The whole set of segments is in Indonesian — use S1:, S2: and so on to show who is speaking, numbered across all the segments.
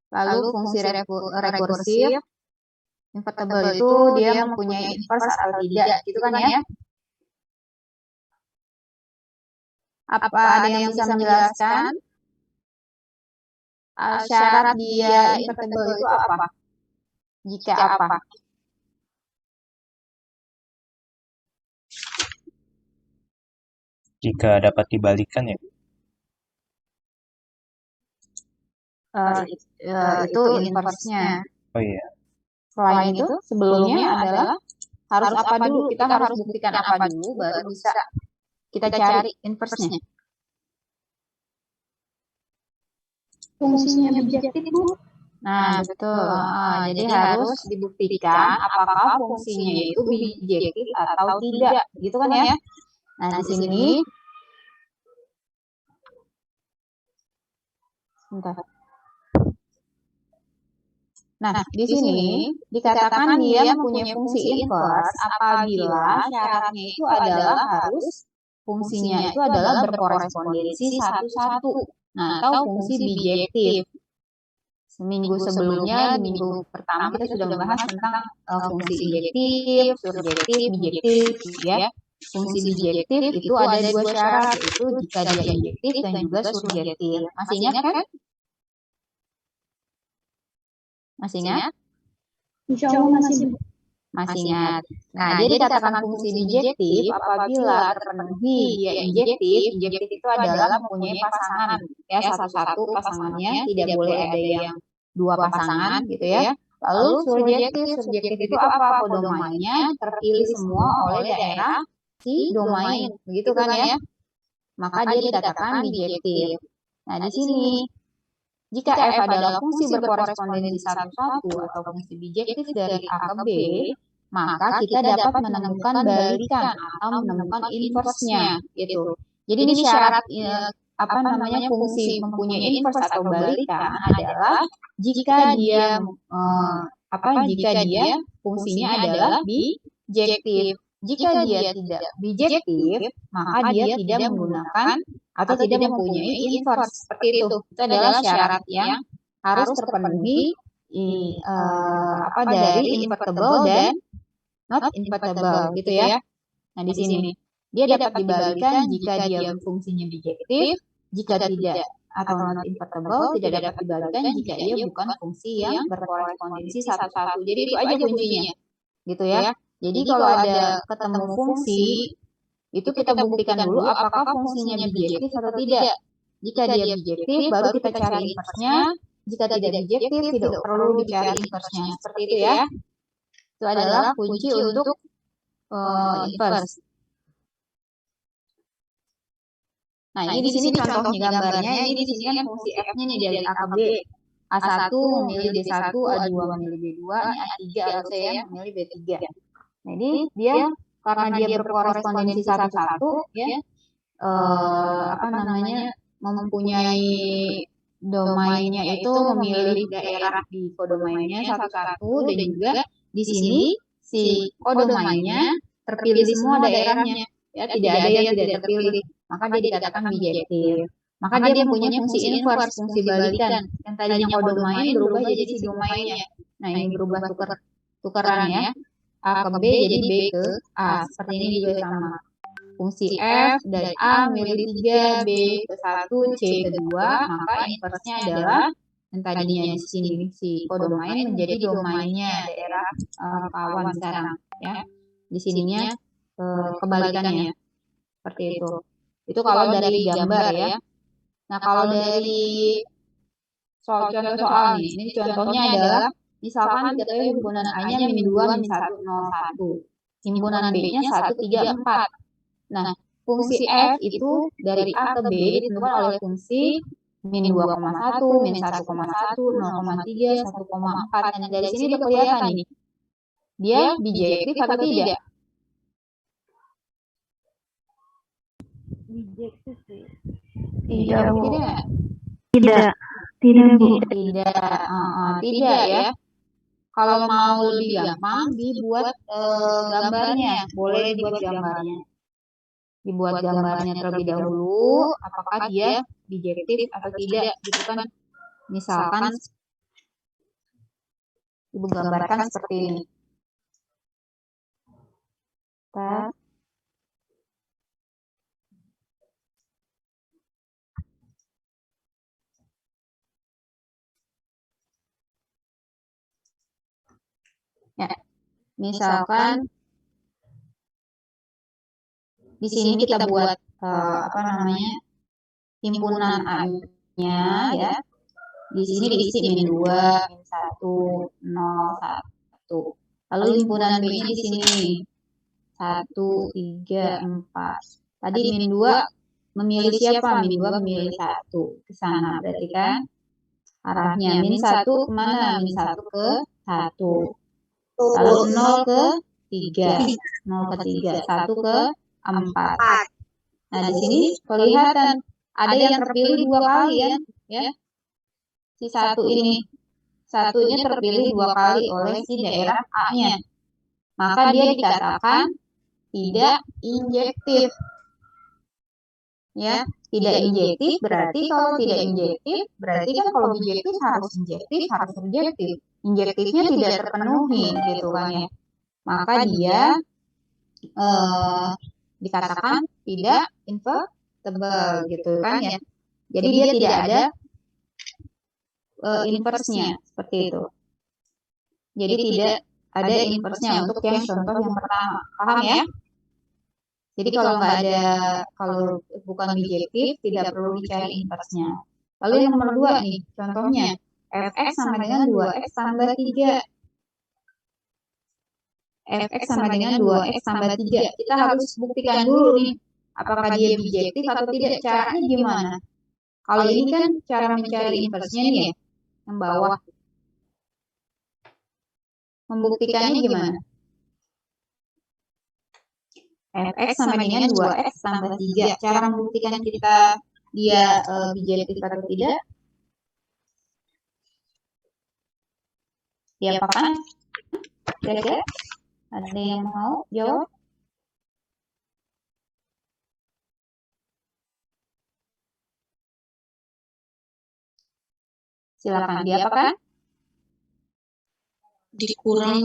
S1: Lalu fungsi rekursif, invertible itu dia mempunyai inverse atau tidak, gitu kan ya? Apa ada yang bisa menjelaskan? Syarat dia invertible itu apa? Jika apa?
S2: Jika dapat dibalikan ya.
S1: Itu inverse-nya.
S2: Oh iya.
S1: Selain itu, sebelumnya adalah harus apa dulu? Kita harus buktikan apa dulu, baru bisa kita cari inverse-nya.
S3: Fungsinya bijektif, Bu.
S1: Nah, betul. Jadi harus dibuktikan apakah fungsinya itu bijektif atau tidak, gitu kan ya? Nah, di sini bentar. Nah, di sini dikatakan dia mempunyai fungsi inverse apabila syaratnya itu adalah harus fungsinya itu adalah berkorespondensi satu-satu. Nah, atau fungsi bijektif. Seminggu sebelumnya, di minggu pertama kita sudah membahas tentang fungsi injektif, surjektif, bijektif, ya. Fungsi bijektif itu ada dua syarat, yaitu jika dia injektif dan juga surjektif. Masih ingat kan? Masih ingat?
S3: Insya Allah masih.
S1: Masih ingat. Nah, dia dikatakan fungsi bijektif apabila terpenuhi dia injektif. Injektif itu adalah mempunyai pasangan, ya, satu-satu pasangannya, tidak boleh ada yang dua pasangan, gitu ya. Lalu surjektif itu apa? Kodomainnya terpilih semua oleh daerah si domain, begitu kan ya? Maka dia dikatakan bijektif. Nah, di sini jika F adalah fungsi berkorespondensi satu-satu atau fungsi bijektif dari A ke B, maka kita dapat menemukan balikan atau menemukan inverse-nya, gitu. Jadi ini syarat fungsi mempunyai inverse atau balikan adalah jika dia fungsinya adalah bijektif. Jika dia tidak bijektif, maka dia tidak menggunakan atau tidak mempunyai inverse. Seperti itu. Itu adalah syarat yang harus terpenuhi dari invertible dan not invertible, gitu ya. Nah, di sini dia dapat dibalikan jika dia fungsinya bijektif, jika tidak atau not invertible tidak dapat dibalikan jika ia bukan fungsi yang berkorespondensi satu-satu. Jadi itu aja kuncinya, gitu ya. Jadi kalau ada ketemu fungsi, itu kita buktikan dulu apakah fungsinya bijektif atau tidak. Jika dia bijektif, baru kita cari inverse-nya. Jika tidak bijektif, tidak perlu dicari inverse-nya. Seperti itu ya. Itu adalah kunci untuk inverse. Nah, ini di sini contohnya gambarnya. Ini di sini kan fungsi F-nya nih dari A ke B. A1 memilih B1, A2 memilih B2, ini A3 harusnya ya, memilih B3. Nah, ini dia karena dia berkorespondensi satu-satu, ya, mempunyai domainnya itu memilih daerah di kodomainnya satu-satu, dan juga di sini si kodomainnya terpilih semua daerahnya, ya, tidak ada yang tidak terpilih, maka dia dikatakan bijektif. Maka dia mempunyai fungsi inverse, fungsi balikan, yang tadinya kodomain berubah jadi si domainnya. Nah, ini berubah tukeran ya, A ke B jadi B ke A. Seperti ini juga sama. Fungsi F dari A memilih 3, B ke 1, C ke 2, maka inverse-nya adalah yang tadinya di sini si kodomain menjadi domainnya daerah kawan sekarang, ya. Di sininya kebalikannya. Seperti itu. Itu kalau dari gambar ya. Nah, kalau dari contoh soal nih, ini contohnya adalah misalkan diketahui himpunan A-nya min 2, min 1, 0, 1. Himpunan B-nya 1, 3, 4. Nah, fungsi F itu dari A ke B ditentukan oleh fungsi min 2,1, min 1,1, 0,3, 1,4. Nah, dari sini udah kelihatan nih. Dia bijektif atau tidak?
S3: Bijektif sih.
S1: Tidak, Bu.
S3: Tidak. Tidak, Bu.
S1: Tidak ya. Kalau mau lebih gampang, dibuat gambarnya. Boleh dibuat gambarnya. Dibuat gambarnya terlebih dahulu, apakah dia bijektif atau tidak, gitu kan. Misalkan Ibu gambarkan seperti ini. Bentar. Ya, misalkan di sini kita buat apa namanya, himpunan A-nya ya. Di sini diisi min 2, min 1, 0, 1. Lalu himpunan B-nya di sini 1, 3, 4. Tadi min 2 memilih siapa? Min 2 memilih 1 ke sana. Berarti kan arahnya min 1 kemana? Min 1 ke 1. Lalu 0 ke 3. 0 ke 3. 1 ke 4. Nah, di sini kelihatan ada yang terpilih 2 kali ya. Si 1 ini. Satunya terpilih 2 kali oleh si daerah A-nya. Maka dia dikatakan tidak injektif. Ya, tidak injektif berarti kalau tidak injektif berarti kan kalau bijektif harus injektif, harus subjektif. Injektifnya tidak terpenuhi gitu kan ya. Maka dia dikatakan tidak invertible gitu kan ya. Jadi dia tidak ada inverse-nya seperti itu. Jadi tidak ada inverse-nya untuk yang contoh yang pertama. Paham ya? Jadi kalau nggak ada, kalau bukan bijektif, tidak perlu dicari inverse-nya. Lalu yang nomor 2 nih, contohnya fx sama dengan 2x tambah 3. Fx sama dengan 2x tambah 3. Kita harus buktikan dulu nih, apakah dia bijektif atau tidak. Caranya gimana? Kalau ini kan cara mencari inverse-nya nih ya, yang bawah. Membuktikannya gimana? Fx sama dengan 2x tambah 3. Cara membuktikan kita dia bijektif atau tidak? Diapakan? Kira-kira ada yang mau jawab? Silakan. Diapakan?
S4: Dikurang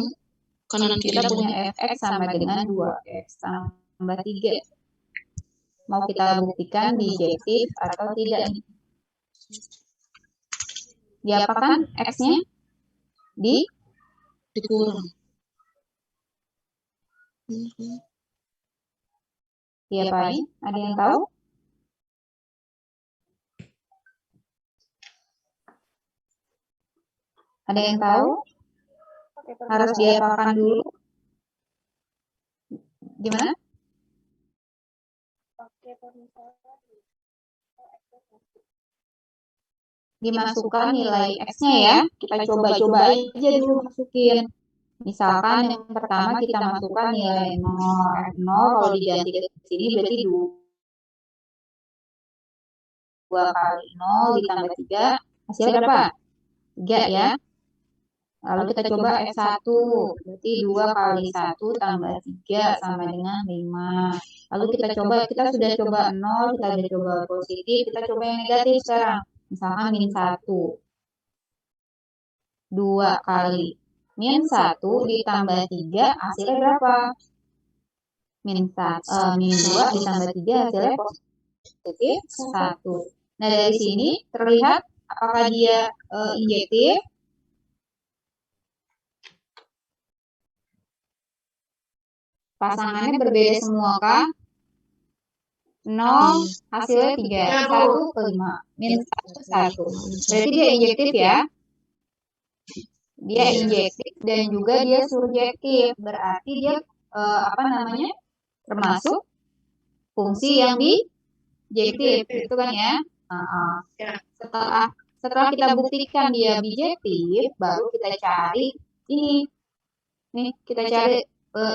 S4: kanan kiri.
S1: Kita punya fx sama dengan 2x tambah 3. Mau kita buktikan bijektif atau tidak? Diapakan x-nya?
S4: Dikurang.
S1: Diapain? Ada yang tahu? Ada yang tahu? Harus diapakan dulu? Gimana? Dimasukkan nilai x-nya ya. Kita coba-coba aja dulu masukin. Misalkan yang pertama kita masukkan nilai 0, F0, kalau diganti ke sini berarti 2 kali 0 ditambah 3, hasilnya berapa? 3 ya. Lalu kita coba F1, berarti 2 kali 1 tambah 3 sama dengan 5. Lalu kita sudah coba 0, kita sudah coba positif, kita coba yang negatif sekarang. Misalkan min 1. 2 kali min 1 ditambah 3, hasilnya berapa? Min 2 ditambah 3, hasilnya positif 1. Nah, dari sini terlihat apakah dia injektif? Pasangannya berbeda semua kah? 0, hasilnya 3, 1 ke 5, min 1 ke 1. Berarti dia injektif ya. Dia injektif dan juga dia subjektif. Berarti dia termasuk fungsi yang bijektif, itu kan ya. Setelah kita buktikan dia bijektif, baru kita cari ini. Nih, kita cari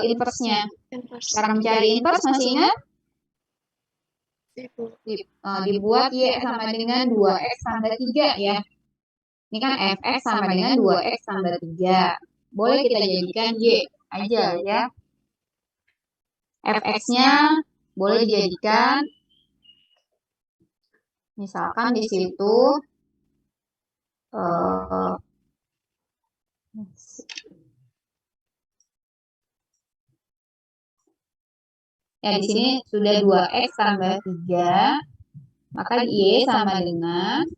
S1: inverse-nya. Cara mencari inverse masih ingat? Dibuat Y sama dengan 2X tambah 3 ya. Ini kan Fx sama dengan 2X tambah 3. Boleh kita jadikan Y aja ya. Fx-nya boleh dijadikan, misalkan di situ Ya, di sini sudah 2x tambah 3, maka Y sama dengan,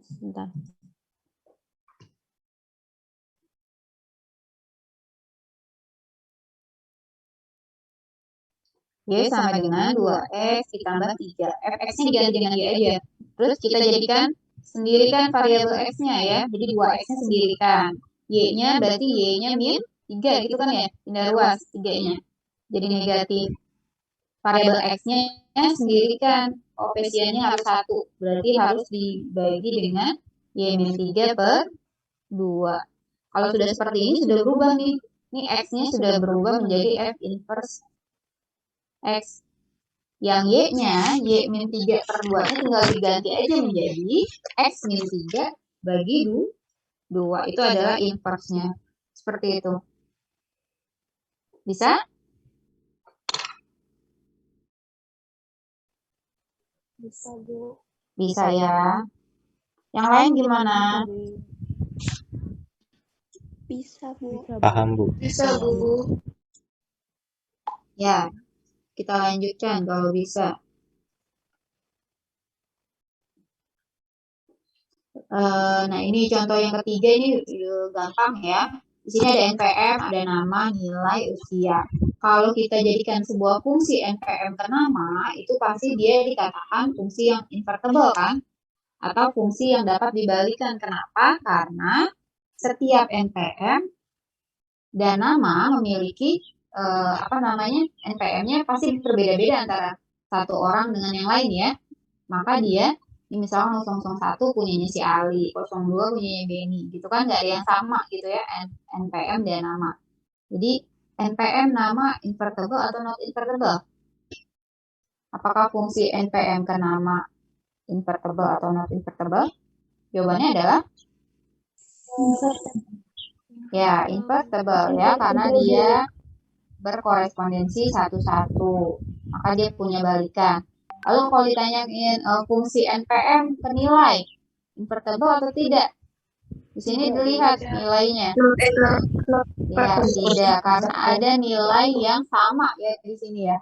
S1: sebentar. Y sama dengan 2x ditambah 3. Fx-nya diganti dengan Y aja. Terus kita jadikan sendirikan variabel x-nya ya. Jadi 2x-nya sendirikan. Y-nya berarti Y-nya min 3 gitu kan ya. Pindah ruas 3-nya. Jadi negatif. Variabel x-nya sendirikan. Koefisiennya harus 1. Berarti harus dibagi dengan Y min 3 per 2. Kalau sudah seperti ini sudah berubah nih. Ini x-nya sudah berubah menjadi F inverse X. Yang Y-nya, Y min 3 per 2-nya tinggal diganti aja menjadi X min 3 bagi 2. Itu adalah inverse-nya. Seperti itu. Bisa?
S3: Bisa, Bu.
S1: Bisa ya. Yang lain gimana?
S3: Bisa, Bu.
S2: Paham, Bu.
S4: Bisa, Bu.
S1: Ya, kita lanjutkan kalau bisa. Nah, ini contoh yang ketiga ini gampang ya. Di sini ada NPM, ada nama, nilai, usia. Kalau kita jadikan sebuah fungsi NPM ke nama, itu pasti dia dikatakan fungsi yang invertible kan? Atau fungsi yang dapat dibalikan. Kenapa? Karena setiap NPM dan nama memiliki NPM-nya pasti berbeda-beda antara satu orang dengan yang lain ya. Maka dia ini misalnya 001 punyanya si Ali, 02 punyanya Benny, gitu kan nggak ada yang sama gitu ya, NPM dan nama. Jadi NPM nama invertible atau not invertible? Apakah fungsi NPM ke nama invertible atau not invertible? Jawabannya adalah ya invertible ya, karena dia berkorespondensi satu-satu, maka dia punya balikan. Lalu kalau ditanyain fungsi NPM ke nilai, invertible atau tidak? Di sini dilihat nilainya. Ya, tidak, karena ada nilai yang sama ya di sini ya.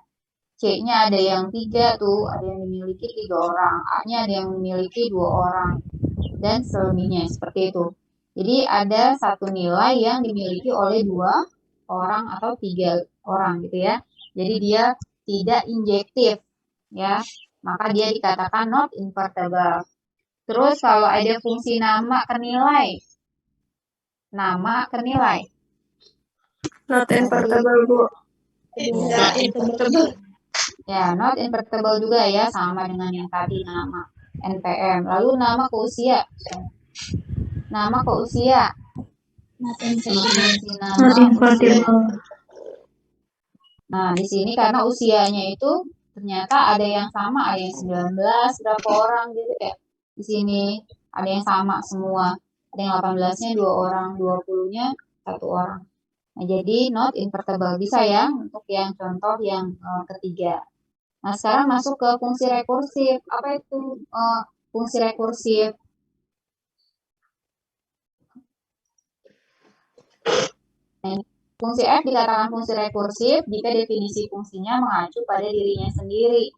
S1: C-nya ada yang 3 tuh, ada yang dimiliki 3 orang, A-nya ada yang memiliki 2 orang, dan selebihnya seperti itu. Jadi ada satu nilai yang dimiliki oleh 2 orang atau 3 orang gitu ya. Jadi dia tidak injektif ya, maka dia dikatakan not invertible. Terus kalau ada fungsi nama ke nilai,
S4: Not invertible, Bu. Not invertible.
S1: ya not invertible juga ya, sama dengan yang tadi nama NPM. Lalu nama ke usia, fungsi nama usia. Nah, di sini karena usianya itu ternyata ada yang sama, ada yang 19 berapa orang gitu ya. Di sini ada yang sama semua. Ada yang 18-nya 2 orang, 20-nya 1 orang. Nah, jadi not invertible bisa ya untuk yang contoh yang ketiga. Nah, sekarang masuk ke fungsi rekursif. Apa itu fungsi rekursif? Nah, fungsi F dikatakan fungsi rekursif jika definisi fungsinya mengacu pada dirinya sendiri.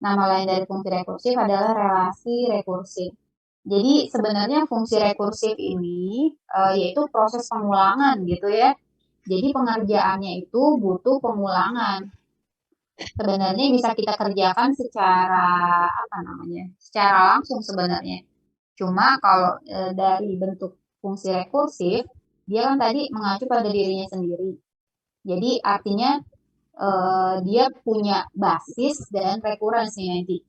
S1: Nama lain dari fungsi rekursif adalah relasi rekursif. Jadi sebenarnya fungsi rekursif ini yaitu proses pengulangan gitu ya. Jadi pengerjaannya itu butuh pengulangan. Sebenarnya bisa kita kerjakan secara secara langsung sebenarnya. Cuma kalau dari bentuk fungsi rekursif, dia kan tadi mengacu pada dirinya sendiri. Jadi artinya dia punya basis dan rekurensi nanti.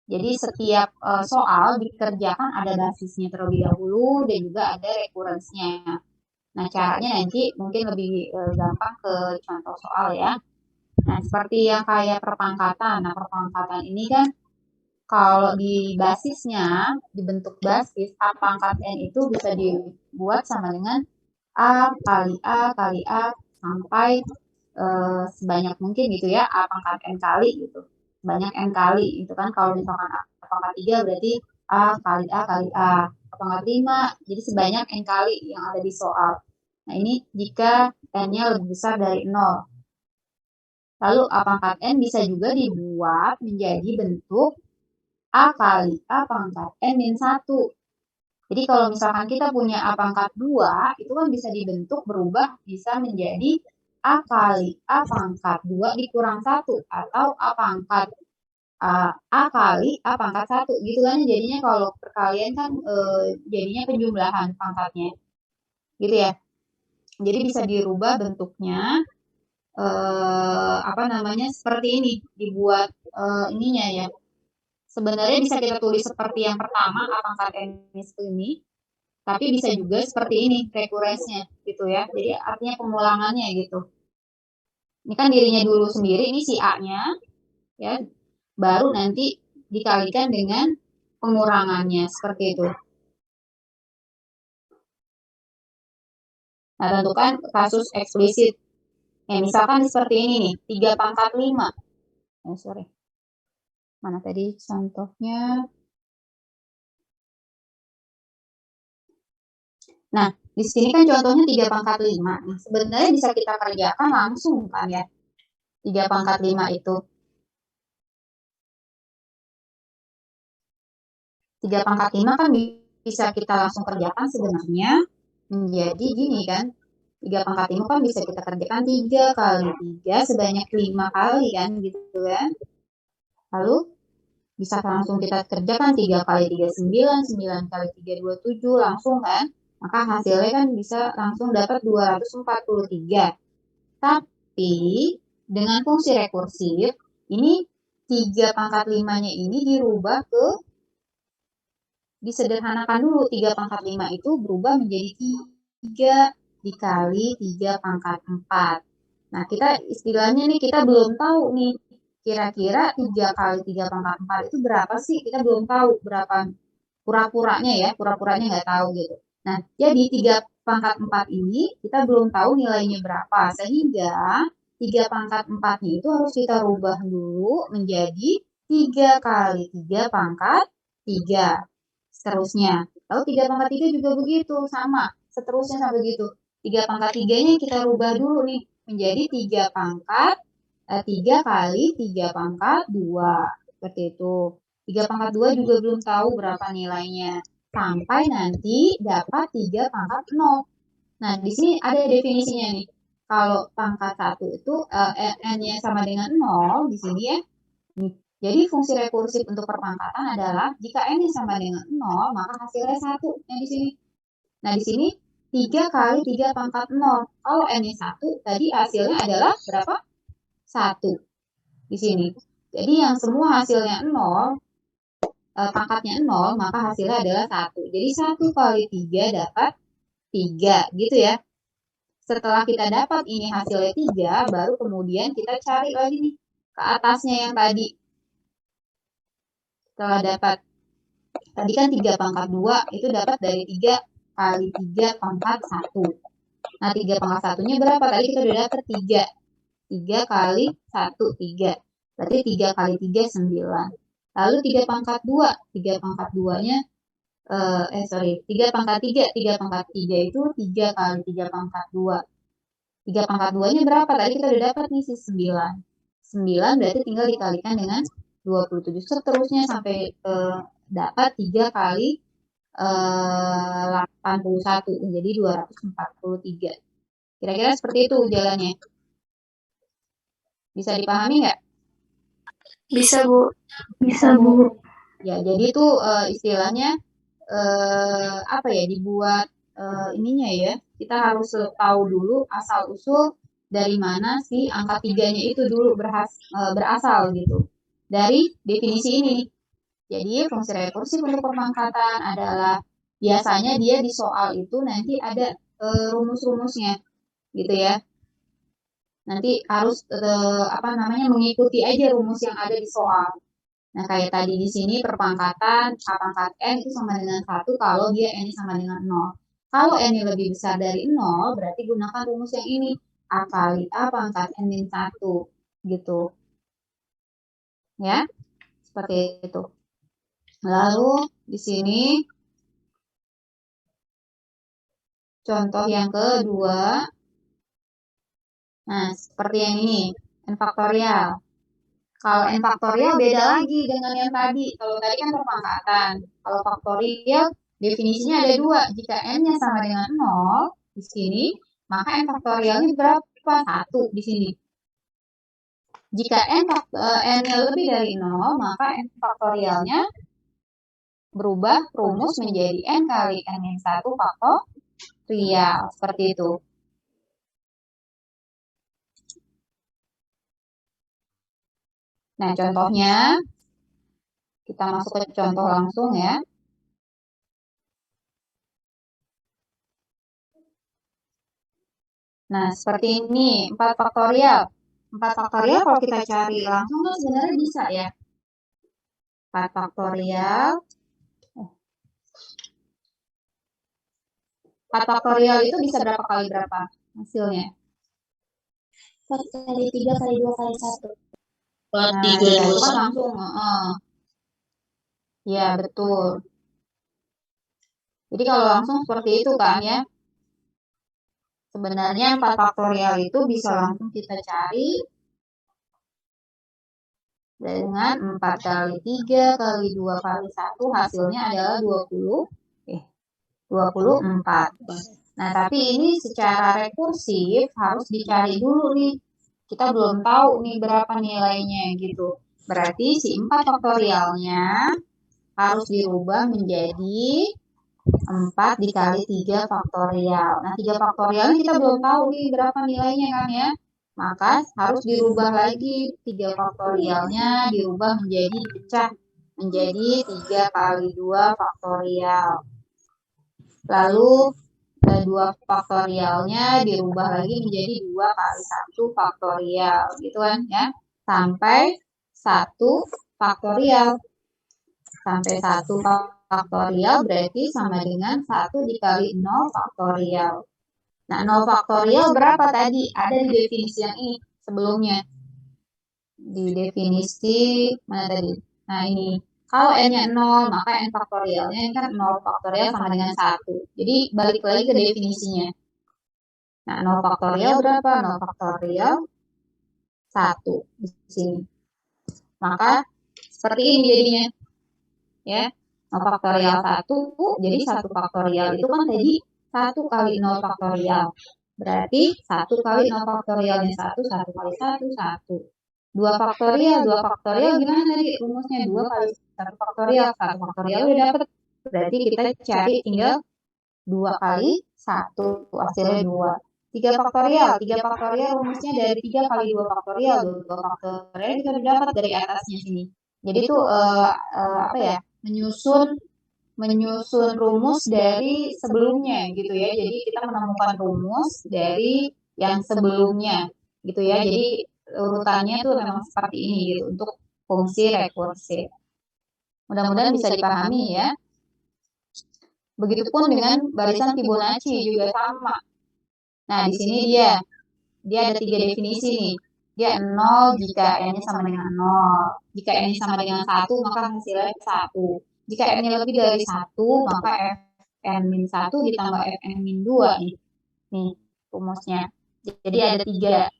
S1: Jadi setiap soal dikerjakan ada basisnya terlebih dahulu dan juga ada rekurensinya. Nah, caranya nanti mungkin lebih gampang ke contoh soal ya. Nah, seperti yang kayak perpangkatan. Nah, perpangkatan ini kan kalau di basisnya, dibentuk basis, A pangkat N itu bisa dibuat sama dengan A kali A sampai sebanyak mungkin gitu ya, A pangkat N kali gitu. Sebanyak N kali gitu kan. Kalau misalkan A pangkat 3 berarti A kali A kali A. A pangkat 5. Jadi sebanyak N kali yang ada di soal. Nah, ini jika N-nya lebih besar dari 0. Lalu A pangkat N bisa juga dibuat menjadi bentuk A kali A pangkat N min 1. Jadi kalau misalkan kita punya A pangkat 2, itu kan bisa dibentuk berubah bisa menjadi A kali A pangkat 2 dikurang 1 atau A pangkat A kali A pangkat 1 gitu kan. Jadinya kalau perkalian kan jadinya penjumlahan pangkatnya gitu ya. Jadi bisa dirubah bentuknya seperti ini, dibuat ininya ya. Sebenarnya bisa kita tulis seperti yang pertama A pangkat N ini, tapi bisa juga seperti ini rekurensnya gitu ya. Jadi artinya pengulangannya gitu. Ini kan dirinya dulu sendiri, ini si A-nya ya, baru nanti dikalikan dengan pengurangannya seperti itu. Nah, tentukan kasus eksplisit. Ya, misalkan seperti ini nih, 3 pangkat 5. Mana tadi contohnya? Nah, di sini kan contohnya 3 pangkat 5. Nah, sebenarnya bisa kita kerjakan langsung kan ya. 3 pangkat 5 itu. 3 pangkat 5 kan bisa kita langsung kerjakan sebenarnya menjadi gini kan. 3 pangkat 5 kan bisa kita kerjakan 3 kali 3 sebanyak 5 kali kan gitu kan. Lalu bisa langsung kita kerjakan 3 kali 3 9, 9 kali 3 27 langsung kan. Maka hasilnya kan bisa langsung dapat 243. Tapi dengan fungsi rekursif ini 3 pangkat 5-nya ini dirubah ke disederhanakan dulu. 3 pangkat 5 itu berubah menjadi 3 dikali 3 pangkat 4. Nah, kita istilahnya nih kita belum tahu nih kira-kira 3 kali 3 pangkat 4 itu berapa sih? Kita belum tahu berapa pura-puranya ya, pura-puranya nggak tahu gitu. Nah, jadi 3 pangkat 4 ini kita belum tahu nilainya berapa, sehingga 3 pangkat 4-nya itu harus kita rubah dulu menjadi 3 kali 3 pangkat 3. Seterusnya. Lalu 3 pangkat 3 juga begitu, sama. Seterusnya sampai begitu. 3 pangkat 3-nya kita rubah dulu nih menjadi 3 pangkat 3 kali 3 pangkat 2. Seperti itu. 3 pangkat 2 juga belum tahu berapa nilainya. Sampai nanti dapat 3 pangkat 0. Nah, di sini ada definisinya nih. Kalau pangkat 1 itu N-nya sama dengan 0 di sini ya. Jadi fungsi rekursif untuk perpangkatan adalah jika N-nya sama dengan 0, maka hasilnya 1 yang di sini. Nah, di sini 3 kali 3 pangkat 0. Kalau N-nya 1, tadi hasilnya adalah berapa? 1 di sini. Jadi yang semua hasilnya 0, pangkatnya 0, maka hasilnya adalah 1. Jadi 1 kali 3 dapat 3, gitu ya. Setelah kita dapat ini hasilnya 3, baru kemudian kita cari lagi nih ke atasnya yang tadi. Setelah dapat, tadi kan 3 pangkat 2, itu dapat dari 3 kali 3 pangkat 1. Nah, 3 pangkat 1-nya berapa? Tadi kita udah dapat 3. 3 kali 1, 3. Berarti 3 kali 3, 9. Lalu 3 pangkat 2. 3 pangkat 2-nya, 3 pangkat 3. 3 pangkat 3 itu 3 kali 3 pangkat 2. 3 pangkat 2-nya berapa? Tadi kita udah dapat nih si 9. 9 berarti tinggal dikalikan dengan 27. Seterusnya sampai dapat 3 kali 81. Jadi 243. Kira-kira seperti itu jalannya. Bisa dipahami nggak?
S4: Bisa, Bu. Bisa, Bu.
S1: Ya, jadi itu istilahnya dibuat ininya ya. Kita harus tahu dulu asal usul dari mana si angka 3-nya itu dulu berasal gitu. Dari definisi ini. Jadi fungsi rekursif untuk perpangkatan adalah biasanya dia di soal itu nanti ada rumus-rumusnya gitu ya. Nanti harus mengikuti aja rumus yang ada di soal. Nah, kayak tadi di sini perpangkatan A pangkat N itu sama dengan 1 kalau dia N sama dengan 0. Kalau N lebih besar dari 0, berarti gunakan rumus yang ini. A kali A pangkat N min 1. Gitu. Ya, seperti itu. Lalu di sini contoh yang kedua. Nah, seperti yang ini, n faktorial. Kalau n faktorial beda lagi dengan yang tadi. Kalau tadi kan perpangkatan. Kalau faktorial definisinya ada dua. Jika n-nya sama dengan 0 di sini, maka n faktorialnya berapa? 1 di sini. Jika n-nya lebih dari 0, maka n faktorialnya berubah rumus menjadi n kali n-1 faktorial. Seperti itu. Nah, contohnya, kita masuk ke contoh langsung ya. Nah, seperti ini, 4 faktorial. 4 faktorial kalau kita cari langsung kan sebenarnya bisa ya. 4 faktorial. 4 faktorial itu bisa berapa kali berapa hasilnya?
S3: 4 kali 3 kali 2 kali 1.
S1: Nah,
S4: 3,
S1: ya,
S4: 2,
S1: itu kan
S4: 1.
S1: langsung. Ya, betul. Jadi kalau langsung seperti itu kan ya. Sebenarnya 4 faktorial itu bisa langsung kita cari dengan 4 kali 3 kali 2 kali 1 hasilnya adalah 24. Nah, tapi ini secara rekursif harus dicari dulu nih. Kita belum tahu nih berapa nilainya gitu. Berarti si 4 faktorialnya harus dirubah menjadi 4 dikali 3 faktorial. Nah, 3 faktorial kita belum tahu nih berapa nilainya kan ya. Maka harus dirubah lagi 3 faktorialnya, dirubah menjadi dipecah menjadi 3 kali 2 faktorial. Lalu 2 faktorialnya dirubah lagi menjadi 2 kali 1 faktorial. Gitu kan ya. Sampai 1 faktorial. Sampai 1 faktorial berarti sama dengan 1 dikali 0 faktorial. Nah, 0 faktorial berapa tadi? Ada di definisi yang ini sebelumnya. Di definisi mana tadi? Nah, ini. Kalau n-nya 0, maka n faktorialnya ini kan 0 faktorial sama dengan 1. Jadi, balik lagi ke definisinya. Nah, 0 faktorial berapa? 0 faktorial 1 di sini. Maka, seperti ini jadinya. Ya. 0 faktorial 1, jadi 1 faktorial itu kan tadi 1 kali 0 faktorial. Berarti 1 kali 0 faktorialnya 1, 1 kali 1, 1. 2 faktorial gimana tadi? Rumusnya 2 kali 1 faktorial. 1 faktorial udah dapet. Berarti kita cari tinggal 2 kali 1, hasilnya 2. 3 faktorial rumusnya dari 3 kali 2 faktorial. 2 faktorial kita udah dapat dari atasnya sini. Jadi itu apa ya? Menyusun rumus dari sebelumnya gitu ya. Jadi kita menemukan rumus dari yang sebelumnya gitu ya. Jadi urutannya tuh memang seperti ini gitu untuk fungsi rekursif. Mudah-mudahan bisa dipahami ya. Begitupun dengan barisan Fibonacci juga sama. Nah, di sini dia ada 3 definisi nih. Dia 0 jika n-nya sama dengan 0. Jika n-nya sama dengan 1, maka hasilnya 1. Jika n-nya lebih dari 1, maka fn-1 ditambah fn-2 nih. Nih, rumusnya. Jadi ada 3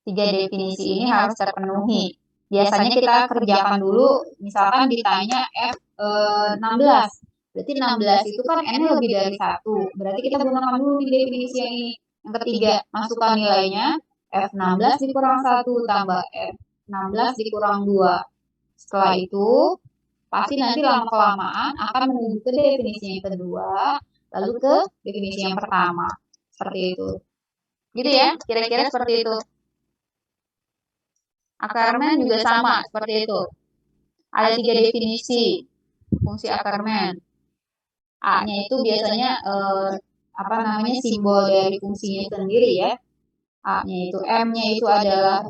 S1: definisi ini harus terpenuhi. Biasanya kita kerjakan dulu, misalkan ditanya F16. Berarti 16 itu kan n-nya lebih dari 1. Berarti kita gunakan dulu nih definisi yang ini. Yang ketiga, masukkan nilainya F16 dikurang 1 tambah F16 dikurang 2. Setelah itu, pasti nanti lama-kelamaan akan menuju ke definisi yang kedua, lalu ke definisi yang pertama. Seperti itu. Gitu ya, kira-kira seperti itu. Akarman juga sama, seperti itu. Ada 3 definisi fungsi Akarman. A-nya itu biasanya simbol dari fungsinya sendiri ya. A-nya itu M-nya itu adalah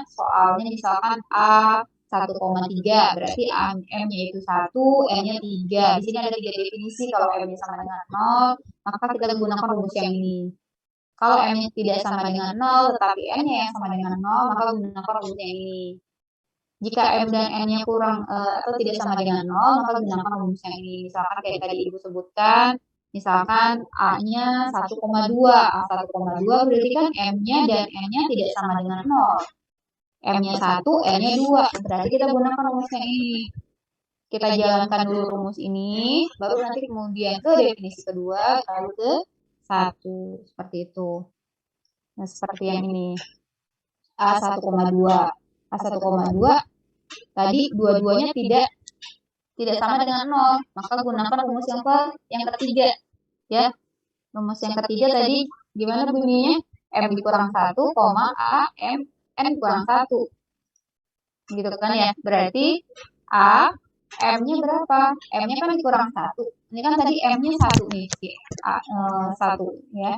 S1: soalnya misalkan A 1,3 berarti M-nya itu 1, N-nya 3. Di sini ada 3 definisi. Kalau M-nya sama dengan 0, maka kita gunakan rumus yang ini. Kalau M-nya tidak sama dengan 0, tetapi N-nya yang sama dengan 0, maka gunakan rumus yang ini. Jika M dan N-nya kurang atau tidak sama dengan 0, maka gunakan rumus yang ini. Misalkan kayak tadi Ibu sebutkan, Misalkan A-nya 1,2. A 1,2 berarti kan M-nya dan N-nya tidak sama dengan 0. M-nya 1, N-nya 2. Berarti kita gunakan rumus yang ini. Kita jalankan dulu rumus ini, baru nanti kemudian ke definisi kedua, lalu ke 1. Seperti itu. Nah, seperti yang ini. A 1,2. A 1,2 tadi dua-duanya tidak sama dengan 0. Maka gunakan rumus yang ketiga. Ya. Rumus yang ketiga tadi gimana bunyinya? M dikurang 1, A, M, N dikurang 1. Gitu kan ya. Berarti A, M-nya berapa? M-nya kan dikurang 1. Ini kan tadi M-nya 1 nih. 1 ya.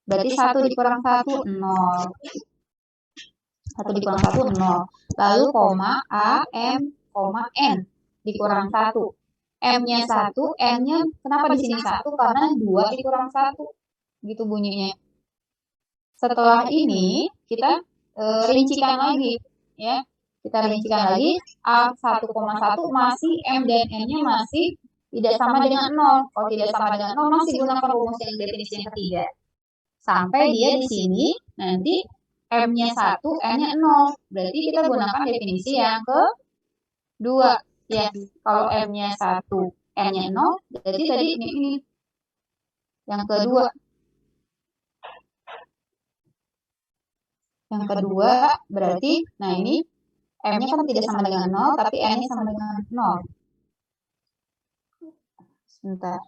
S1: Berarti 1 dikurang 1, 0. 1 dikurang 1, 0. Lalu koma A, M, N dikurang 1. M-nya 1, N-nya kenapa di sini 1? Karena 2 dikurang 1. Gitu bunyinya. Setelah ini kita rincikan lagi ya. Kita rincikan lagi A 1,1 masih M dan N-nya masih tidak sama dengan 0. Kalau tidak sama dengan 0 masih gunakan rumus yang definisi yang ketiga. Sampai dia di sini nanti M-nya 1, N-nya 0. Berarti kita gunakan definisi yang kedua. Ya, kalau M-nya 1, N-nya 0, berarti tadi ini yang kedua. Yang kedua berarti, nah ini M-nya kan tidak sama dengan 0, tapi N-nya sama dengan 0. Sebentar.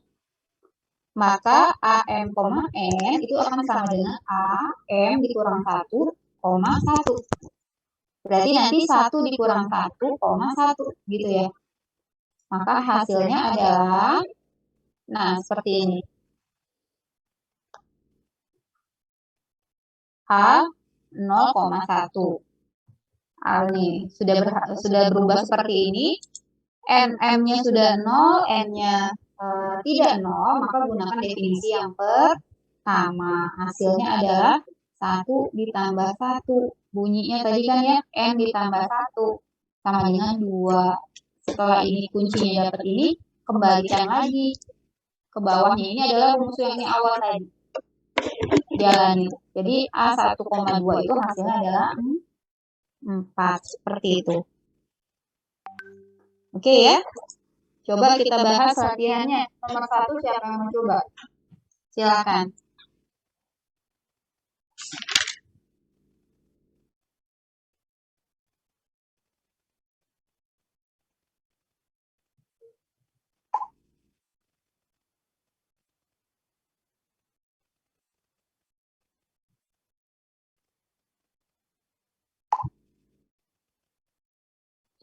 S1: Maka AM, N itu akan sama dengan AM dikurang 1, 1. Berarti nanti 1 dikurang 1, 1 gitu ya. Maka hasilnya adalah, nah seperti ini. A 0,1. Ini sudah berubah seperti ini. M-nya sudah 0, N-nya tidak 0, maka gunakan definisi yang pertama. Hasilnya adalah 1 ditambah 1. Bunyinya tadi kan ya, N ditambah 1 sama dengan 2. Setelah ini kuncinya dapat ini, kembalikan lagi ke bawahnya. Ini adalah rumus yang ini awal tadi. Jalani. Jadi A 1,2 itu hasilnya adalah 4. Seperti itu. Oke ya. Coba kita bahas latihannya. Nomor 1 siapa yang mencoba? Silakan.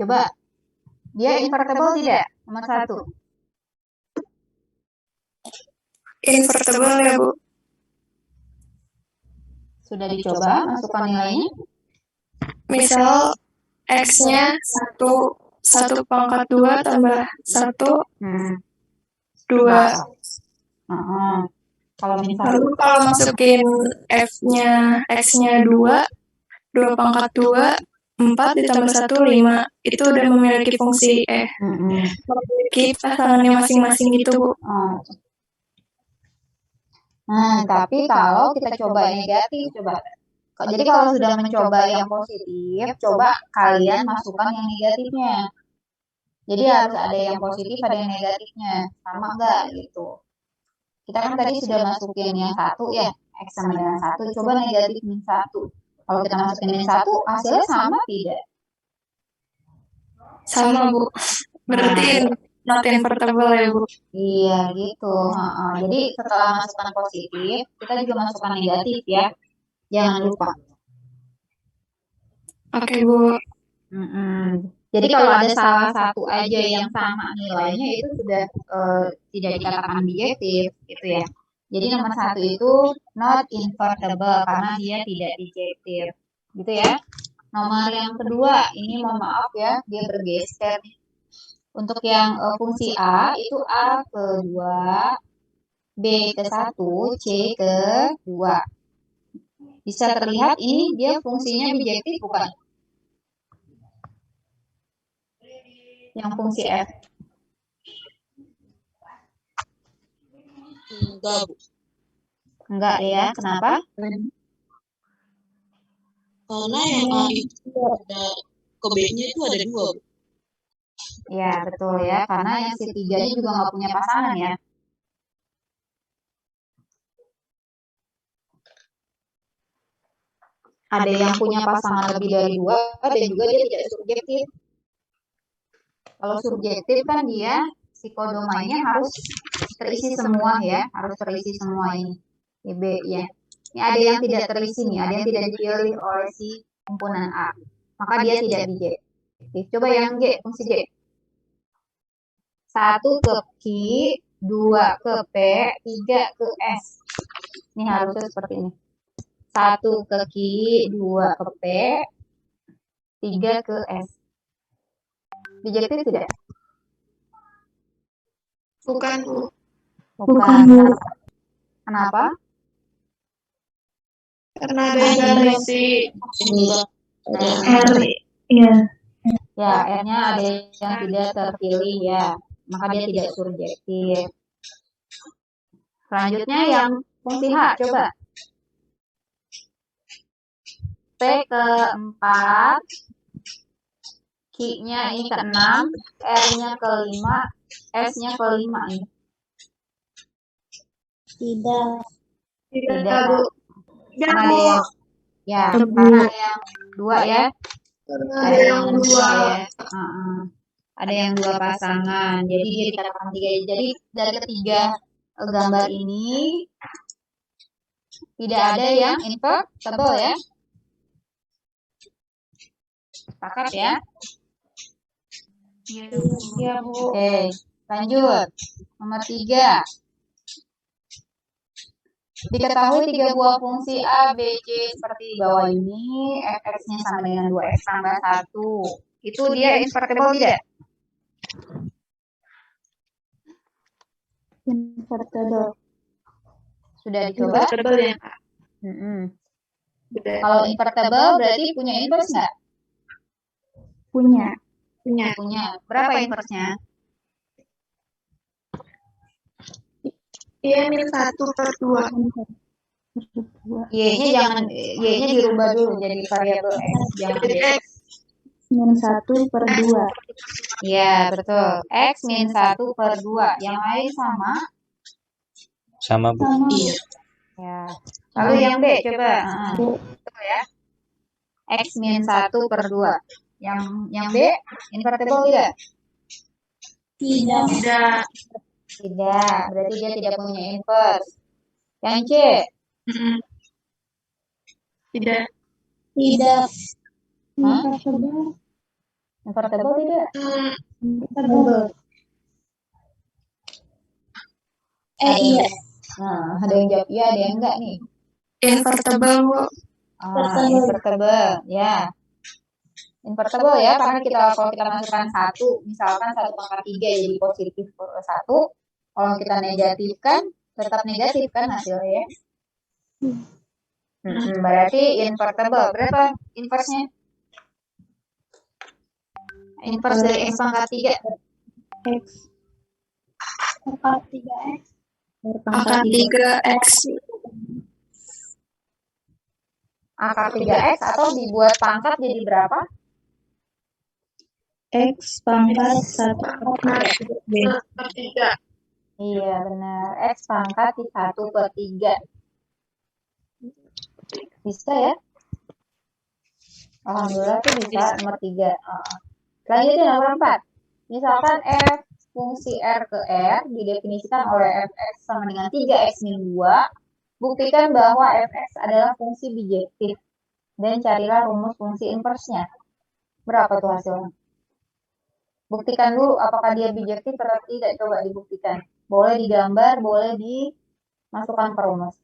S1: Coba. Dia invertible tidak? Nomor 1.
S4: Invertible ya, Bu.
S1: Sudah dicoba, masukkan nilainya.
S4: Misal X-nya 1 pangkat 2 tambah 1, 2.
S1: Kalau misal
S4: Lalu kalau masukin X-nya 2 pangkat 2, 4 ditambah 1, 5. Itu udah memiliki fungsi memiliki pasangannya masing-masing gitu, Bu.
S1: Nah, tapi kalau kita coba negatif, coba. Jadi kalau sudah mencoba yang positif, coba kalian masukkan yang negatifnya. Jadi harus ada yang positif, ada yang negatifnya. Sama enggak gitu. Kita kan tadi sudah masukin yang 1 ya, X sama dengan 1. Coba negatif min 1. Kalau kita masukin min 1, hasilnya sama tidak?
S4: Sama, Bu. Berarti not invertible ya, Bu.
S1: Iya gitu. Jadi setelah masukkan positif, kita juga masukkan negatif ya. Jangan lupa.
S4: Oke, Bu.
S1: Jadi kalau ada salah satu aja yang sama nilainya itu sudah tidak dikatakan bijektif gitu ya. Jadi nomor 1 itu not invertible karena dia tidak bijektif gitu ya. Nomor yang kedua ini mohon maaf ya, dia bergeser. Untuk yang fungsi A itu A ke 2, B ke 1, C ke 2. Bisa terlihat ini dia fungsinya bijektif bukan? Yang fungsi F.
S3: Enggak, Bu.
S1: Enggak ya, kenapa?
S3: Karena yang A itu ada ke B-nya itu ada 2, Bu.
S1: Ya, betul ya, karena yang si tiganya juga nggak punya pasangan ya. Ada yang punya pasangan lebih dari 2 dan juga dia tidak subjektif. Kalau subjektif kan dia psikodomainnya harus terisi semua ya, harus terisi semua ini. B ya. Ini ada yang tidak terisi nih, ada yang tidak dipilih oleh si komponen A. Maka dia tidak bijektif. Coba yang G, fungsi G. 1 ke Q, 2 ke P, 3 ke S. Ini harusnya seperti ini. 1 ke Q, 2 ke P, 3 ke S. Bijektif tidak?
S4: Bukan, Bu.
S1: Bukan. Kenapa?
S4: Karena ada yang nggak terisi
S3: Enggak.
S4: R. Iya.
S1: Ya, R-nya ada yang tidak terpilih ya. Maka dia tidak subjektif. Selanjutnya yang fungsi H, coba. P ke 4, Q-nya ini ke 6, R-nya ke 5, S-nya ke 5 ini.
S3: Tidak.
S1: Tidak.
S4: Bu.
S1: Karena ada yang ya, karena ada yang 2 ya. Ada yang 2 ya. Ada yang 2 pasangan. Jadi dia dikatakan 3. Jadi dari ketiga gambar ini tidak ada yang invertible ya. Sepakat ya?
S4: Iya, Bu.
S1: Oke, lanjut. Nomor 3. Diketahui 3 buah fungsi A, B, C seperti di bawah ini. Fx-nya sama dengan 2x tambah 1. Itu dia invertible tidak?
S3: Invertible.
S1: Sudah dicoba?
S4: Invertible ya.
S1: Kalau invertible berarti punya inverse nggak?
S3: Punya.
S1: Punya. Berapa inverse-nya?
S4: Iya, -1/2.
S1: Y-nya dirubah dulu jadi variabel X. Jangan
S4: Jadi
S1: X.
S3: -1/2.
S1: Iya, betul. X min 1/2. Yang lain sama?
S2: Sama, Bu.
S3: Iya.
S1: Ya. Lalu yang B, coba. Betul ya. X min 1/2. Yang B, invertible tidak?
S3: Tidak.
S1: Tidak. Berarti dia tidak punya inverse. Yang C,
S4: Tidak.
S3: Tidak.
S1: Hah?
S3: Invertible.
S1: Invertible tidak?
S3: Invertible. Iya.
S1: Ada yang jawab iya, ada yang enggak nih.
S4: Invertible, Bu.
S1: Invertible, ya. Invertible ya, karena kalau kita masukkan 1, misalkan 1/3 jadi positif 1. Kalau kita negatifkan, tetap negatif kan hasilnya ya. Berarti invertible. Berapa inverse-nya? Inverse dari X pangkat 3.
S3: X. Pangkat 3X.
S4: Pangkat 3X.
S1: Akar 3X atau dibuat pangkat jadi berapa?
S3: X pangkat 1/3.
S1: Iya benar, X pangkat 1/3. Bisa ya? Alhamdulillah tuh bisa nomor 3. Selanjutnya nomor 4. Misalkan F fungsi R ke R didefinisikan oleh Fx sama dengan 3x min 2. Buktikan bahwa Fx adalah fungsi bijektif. Dan carilah rumus fungsi inverse-nya. Berapa tuh hasilnya? Buktikan dulu apakah dia bijektif atau tidak. Coba dibuktikan. Boleh digambar, boleh dimasukkan ke rumus.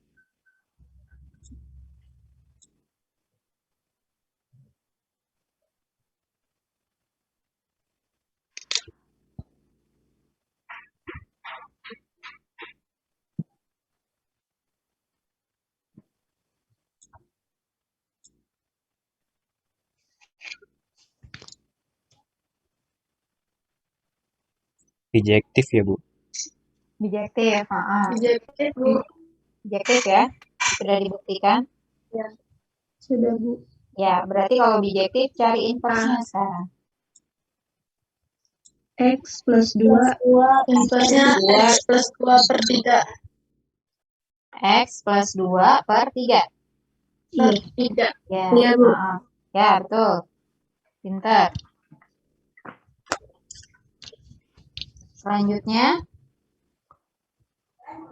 S2: Bijektif ya, Bu.
S1: Bijektif,
S4: Bijektif, Bu.
S1: bijektif ya. Sudah dibuktikan?
S4: Ya, sudah, Bu.
S1: Ya, berarti kalau bijektif cari inversnya sekarang.
S4: X plus 2. Inversnya X plus 2 per 3.
S1: X plus 2 per 3.
S4: Per 3.
S1: Ya,
S4: Iya, Bu.
S1: ya betul. Pintar. Selanjutnya,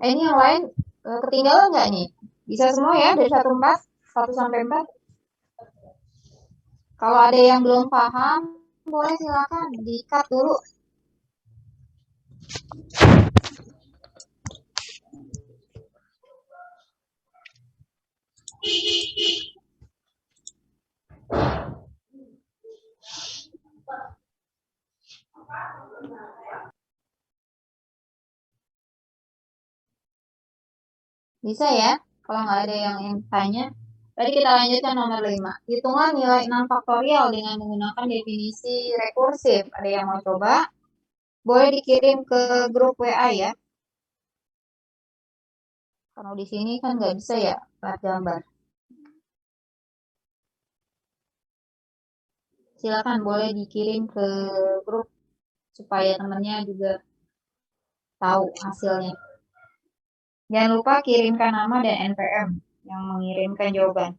S1: ini yang lain ketinggalan nggak nih? Bisa semua ya dari 1 sampai 4. Kalau ada yang belum paham, boleh silakan di-cut dulu. Bisa ya, kalau nggak ada yang tanya. Tadi kita lanjutkan nomor 5. Hitungan nilai 6 faktorial dengan menggunakan definisi rekursif. Ada yang mau coba? Boleh dikirim ke grup WA ya. Kalau di sini kan nggak bisa ya, lihat gambar. Silakan boleh dikirim ke grup supaya temannya juga tahu hasilnya. Jangan lupa kirimkan nama dan NPM yang mengirimkan jawaban.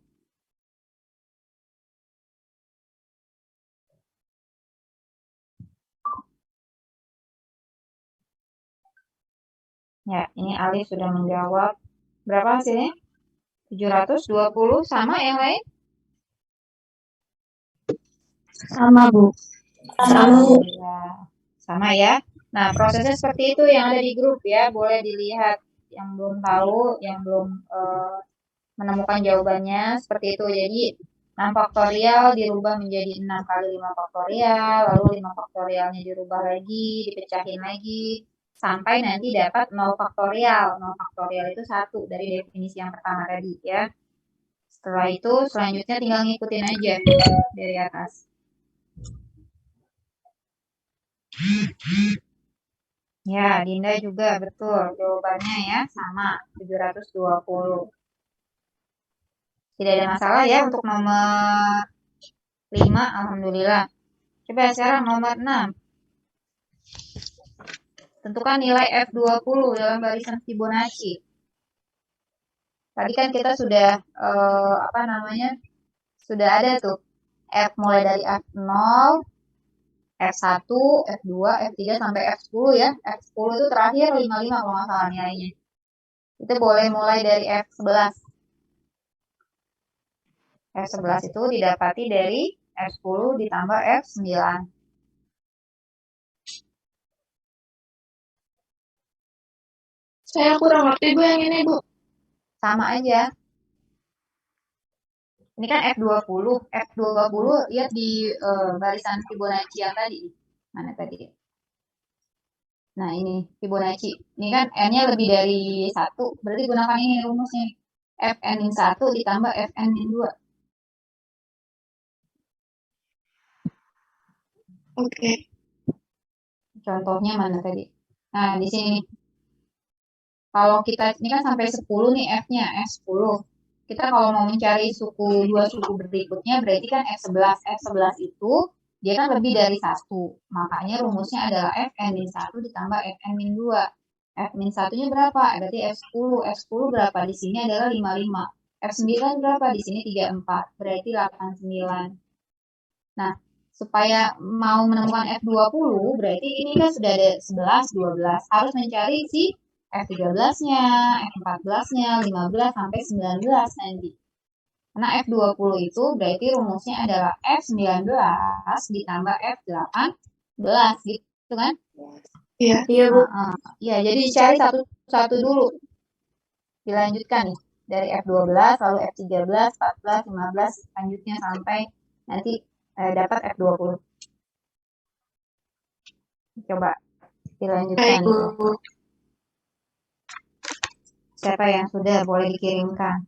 S1: Ya, ini Alif sudah menjawab. Berapa hasilnya? 720 sama yang lain?
S4: Sama, Bu. Sama, Bu.
S1: Ya, sama ya. Nah, prosesnya seperti itu yang ada di grup ya. Boleh dilihat yang belum tahu, yang belum menemukan jawabannya seperti itu. Jadi 6 faktorial dirubah menjadi 6 kali 5 faktorial, lalu 5 faktorialnya dirubah lagi, dipecahin lagi, sampai nanti dapat 0 faktorial. 0 faktorial itu 1 dari definisi yang pertama tadi ya. Setelah itu selanjutnya tinggal ngikutin aja dari atas. Ya, Dinda juga betul. Jawabannya ya sama 720. Tidak ada masalah ya untuk nomor 5, alhamdulillah. Coba sekarang nomor 6. Tentukan nilai F20 dalam barisan Fibonacci. Tadi kan kita sudah sudah ada tuh F mulai dari F0, F1, F2, F3 sampai F10 ya. F10 itu terakhir 55 kalau nggak salah nilainya. Itu boleh mulai dari F11. F11 itu didapati dari F10 ditambah F9.
S4: Saya kurang ngerti, Bu, yang ini, Bu.
S1: Sama aja. Ini kan F20. F20 lihat di barisan Fibonacci yang tadi. Mana tadi? Nah, ini Fibonacci. Ini kan N-nya lebih dari 1. Berarti gunakan ini rumusnya. Fn-1 ditambah Fn-2.
S4: Oke.
S1: Contohnya mana tadi? Nah, di sini. Kalau kita, ini kan sampai 10 nih F-nya, F10. Kita kalau mau mencari dua suku berikutnya, berarti kan F11. F11 itu, dia kan lebih dari 1. Makanya rumusnya adalah Fn-1 ditambah Fn-2. F-1-nya berapa? Berarti F10. F10 berapa? Di sini adalah 55. F9 berapa? Di sini 34. Berarti 89. Nah, supaya mau menemukan F20, berarti ini kan sudah ada 11, 12. Harus mencari si F13-nya, F14-nya, 15 sampai 19 nanti. Karena F20 itu berarti rumusnya adalah F19 ditambah F18 gitu kan?
S4: Iya, iya, Bu.
S1: Iya, jadi cari satu-satu dulu. Dilanjutkan nih. Dari F12, lalu F13, 14, 15, selanjutnya sampai nanti dapat F20. Coba dilanjutkan.
S4: Baik, Bu.
S1: Siapa yang sudah boleh dikirimkan?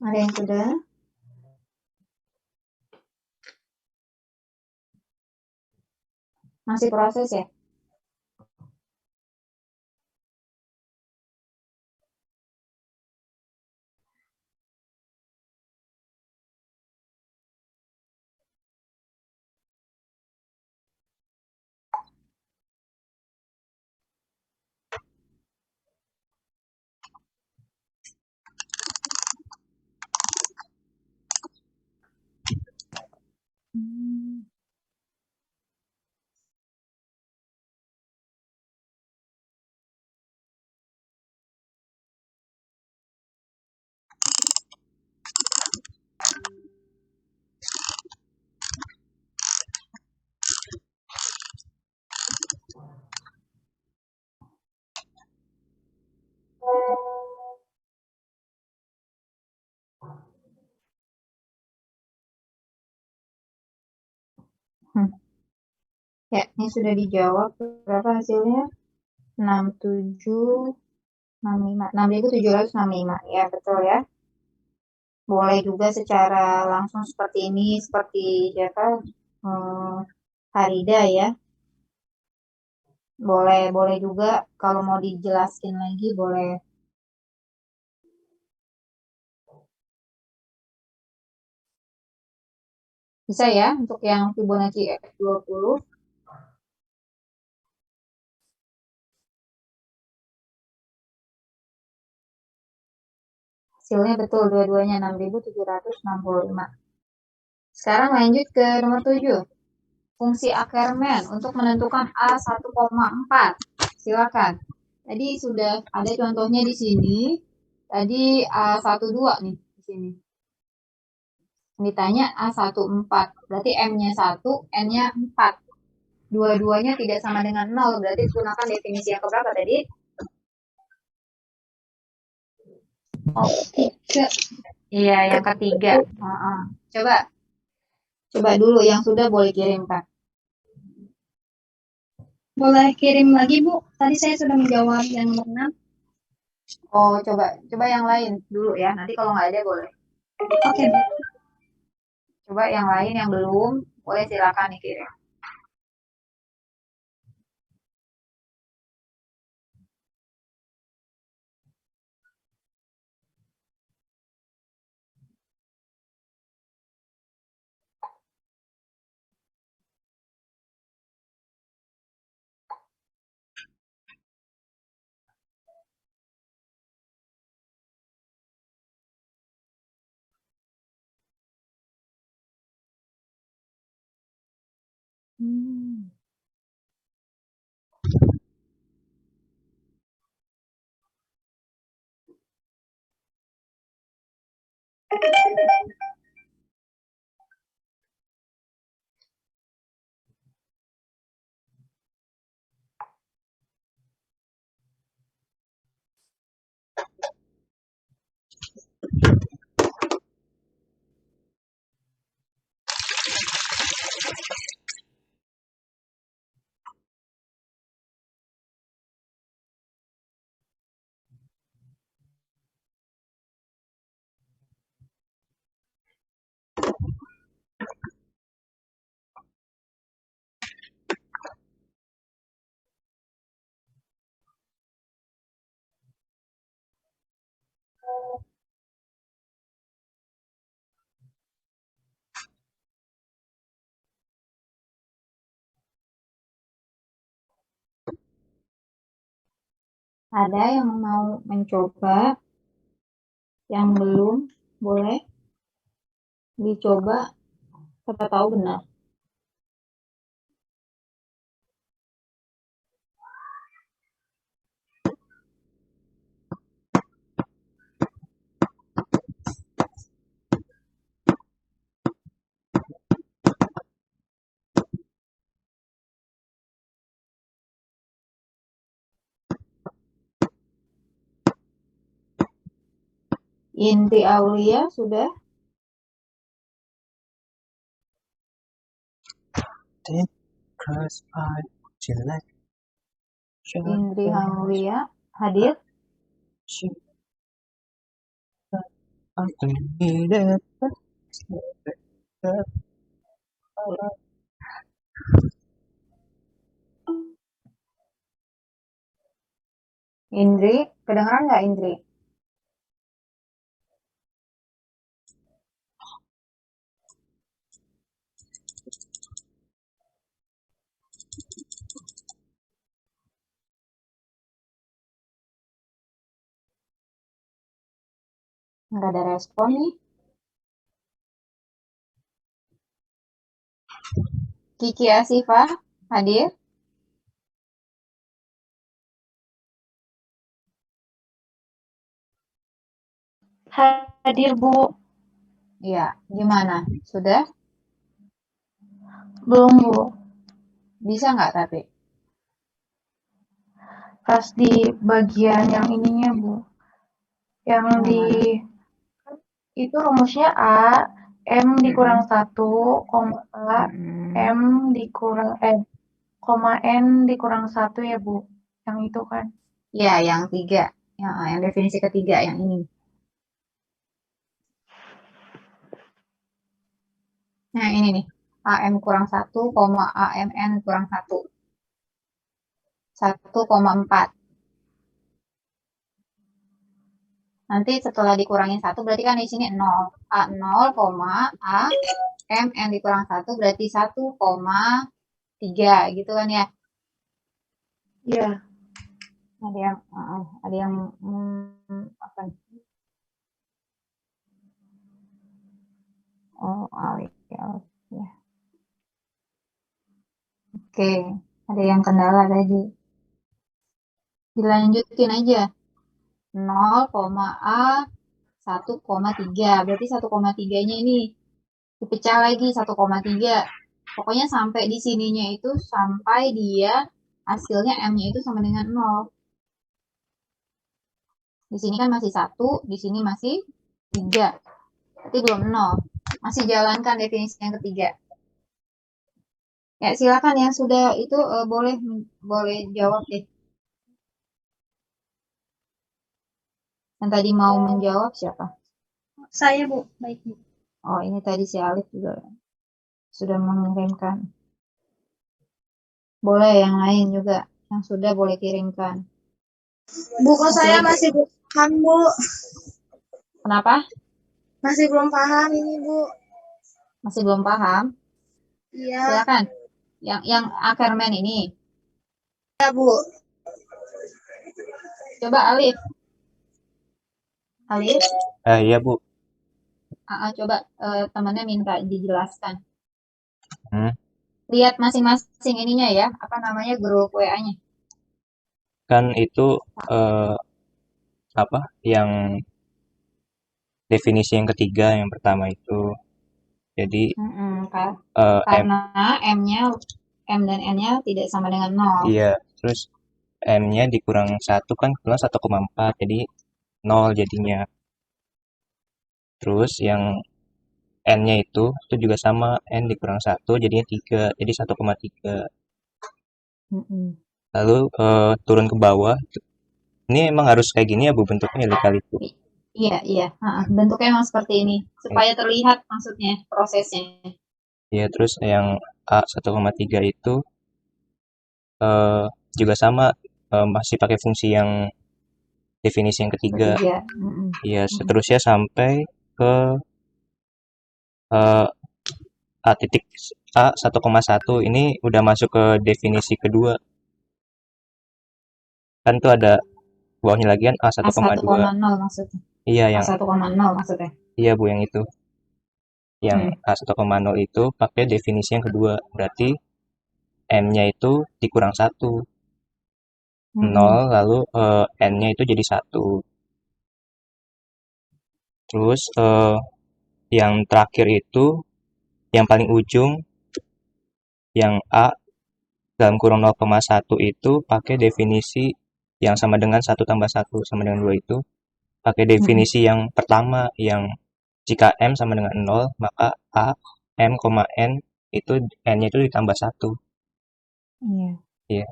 S1: Ada yang sudah? Masih proses ya? Ya, ini sudah dijawab. Berapa hasilnya? 6.765. Ya, betul ya. Boleh juga secara langsung seperti ini, seperti siapa? Harida ya. Boleh juga kalau mau dijelaskan lagi boleh. Bisa ya untuk yang Fibonacci F20. Hasilnya betul dua-duanya 6.765. Sekarang lanjut ke nomor 7. Fungsi Ackermann untuk menentukan A1,4. Silakan. Tadi sudah ada contohnya di sini. Tadi A12 nih di sini. Ditanya A14. Berarti M-nya 1, N-nya 4. Dua-duanya tidak sama dengan 0. Berarti gunakan definisi yang keberapa tadi? Iya, yang ketiga. Coba dulu yang sudah boleh kirimkan.
S5: Boleh kirim lagi, Bu. Tadi saya sudah menjawab yang nomor 6.
S1: Oh, coba yang lain dulu ya. Nanti kalau nggak ada boleh.
S5: Oke, Bu.
S1: Coba yang lain yang belum, boleh silakan dikirim. Ada yang mau mencoba? Yang belum, boleh dicoba. Siapa tahu benar. Indri Aulia sudah? Indri Aulia hadir? Indri, kedengeran nggak Indri? Nggak ada respon nih. Kiki Asifah hadir?
S4: Hadir, Bu.
S1: Iya, gimana? Sudah?
S4: Belum, Bu.
S1: Bisa nggak tapi?
S4: Pas di bagian yang ininya, Bu. Yang
S1: Yang
S4: di
S1: mana?
S4: itu rumusnya A, M dikurang 1, koma A, M dikurang koma N dikurang 1 ya, Bu. Yang itu kan.
S1: Iya, yang 3. Yang definisi ketiga yang ini. Nah, ini nih. AM kurang 1, AMN kurang 1. 1,4. Nanti setelah dikurangin 1 berarti kan di sini 0. A0, AMN dikurang 1 berarti 1,3 gitu kan ya.
S4: Iya.
S1: Ada yang apa? Oh, ya. Oke, ada yang kendala tadi. Dilanjutin aja. 0, A 1,3. Berarti 1,3-nya ini dipecah lagi 1,3. Pokoknya sampai di sininya itu sampai dia hasilnya M-nya itu sama dengan 0. Di sini kan masih 1, di sini masih 3. Berarti belum 0. Masih jalankan definisi yang ketiga. Ya, silakan yang sudah itu boleh jawab deh. Yang tadi mau menjawab siapa?
S5: Saya, Bu. Baik, Bu.
S1: Oh, ini tadi si Alif juga sudah mengirimkan. Boleh yang lain juga yang sudah boleh kirimkan.
S5: Bu, kok saya masih belum paham, Bu.
S1: Kenapa?
S5: Masih belum paham ini, Bu.
S1: Masih belum paham?
S5: Iya.
S1: Silakan. Yang Ackerman ini.
S5: Ya, Bu.
S1: Coba Alif. Alif?
S2: Iya, Bu.
S1: Coba temannya minta dijelaskan.
S2: Hmm.
S1: Lihat masing-masing ininya ya. Apa namanya grup WA-nya?
S2: Kan itu yang definisi yang ketiga yang pertama itu. Jadi
S1: karena M dan N-nya tidak sama dengan 0.
S2: Iya, terus M-nya dikurang 1 kan keluar 1,4, jadi 0 jadinya. Terus yang N-nya itu juga sama, N dikurang 1 jadinya 3, jadi 1,3. Lalu turun ke bawah, ini emang harus kayak gini ya Bu bentuknya kali itu.
S1: Iya. Bentuknya emang seperti ini, supaya terlihat maksudnya prosesnya.
S2: Iya, terus yang A 1,3 itu juga sama, masih pakai fungsi yang definisi yang ketiga. Iya, seterusnya sampai ke A titik A 1,1 ini udah masuk ke definisi kedua. Kan tuh ada bawahnya lagi kan A 1,2.
S1: Maksudnya.
S2: Iya, yang
S1: A1,0 maksudnya.
S2: Iya, Bu, yang itu. Yang A 1,0 itu pakai definisi yang kedua. Berarti M-nya itu dikurang 1. 0, lalu N-nya itu jadi 1. Terus yang terakhir itu yang paling ujung yang A dalam kurung 0,1 itu pakai definisi yang sama dengan 1 tambah 1 sama dengan 2 itu pakai definisi yang pertama yang jika M sama dengan 0 maka A M, N itu N-nya itu ditambah 1. Iya.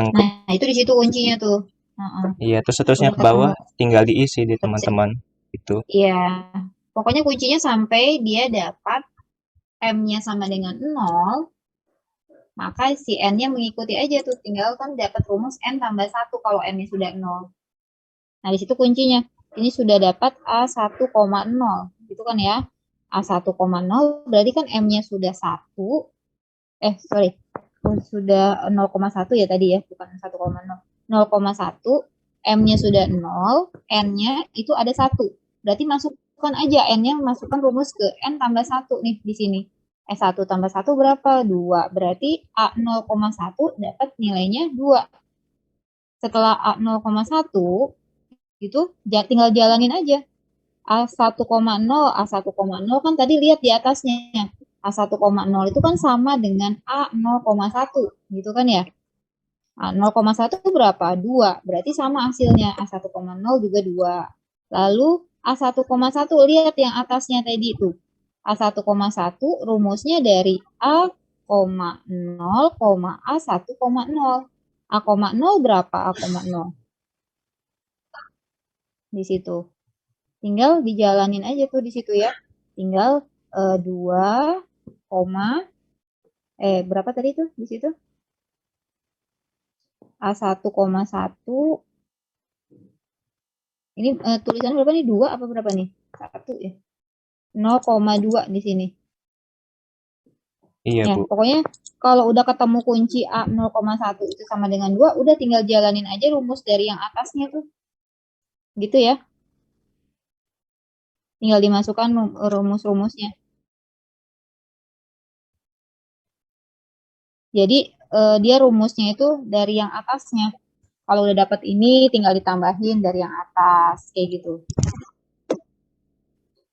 S1: Nah, itu di situ kuncinya tuh.
S2: Iya, terus seterusnya ke bawah tinggal diisi di teman-teman gitu.
S1: Iya. Pokoknya kuncinya sampai dia dapat M-nya sama dengan 0, maka si N-nya mengikuti aja tuh. Tinggal kan dapat rumus N tambah 1 kalau N-nya sudah 0. Nah, di situ kuncinya. Ini sudah dapat A1,0. Gitu kan ya. A1,0 berarti kan M-nya sudah 1. Sudah 0,1 ya tadi ya, bukan 1,0. 0,1, M-nya sudah 0, N-nya itu ada 1. Berarti masukkan aja N-nya, masukkan rumus ke N tambah 1 nih di sini. 1 tambah 1 berapa? 2. Berarti A 0,1 dapat nilainya 2. Setelah A 0,1, itu tinggal jalanin aja. A1,0 kan tadi lihat di atasnya. A1,0 itu kan sama dengan A 0,1 gitu kan ya. A 0,1 berapa? 2. Berarti sama hasilnya. A1,0 juga 2. Lalu A1,1 lihat yang atasnya tadi itu. A1,1 rumusnya dari A, 0, A1,0. A,0 berapa? A,0 di situ. Tinggal dijalanin aja tuh di situ ya. Tinggal 2, berapa tadi tuh di situ? A1,1. Ini tulisan berapa nih? 2 apa berapa nih? 1 ya. 0,2 di sini.
S2: Iya,
S1: Ya,
S2: Bu.
S1: pokoknya kalau udah ketemu kunci A 0,1 itu sama dengan 2, udah tinggal jalanin aja rumus dari yang atasnya tuh. Gitu ya. Tinggal dimasukkan rumus-rumusnya. Jadi dia rumusnya itu dari yang atasnya. Kalau udah dapat ini tinggal ditambahin dari yang atas kayak gitu.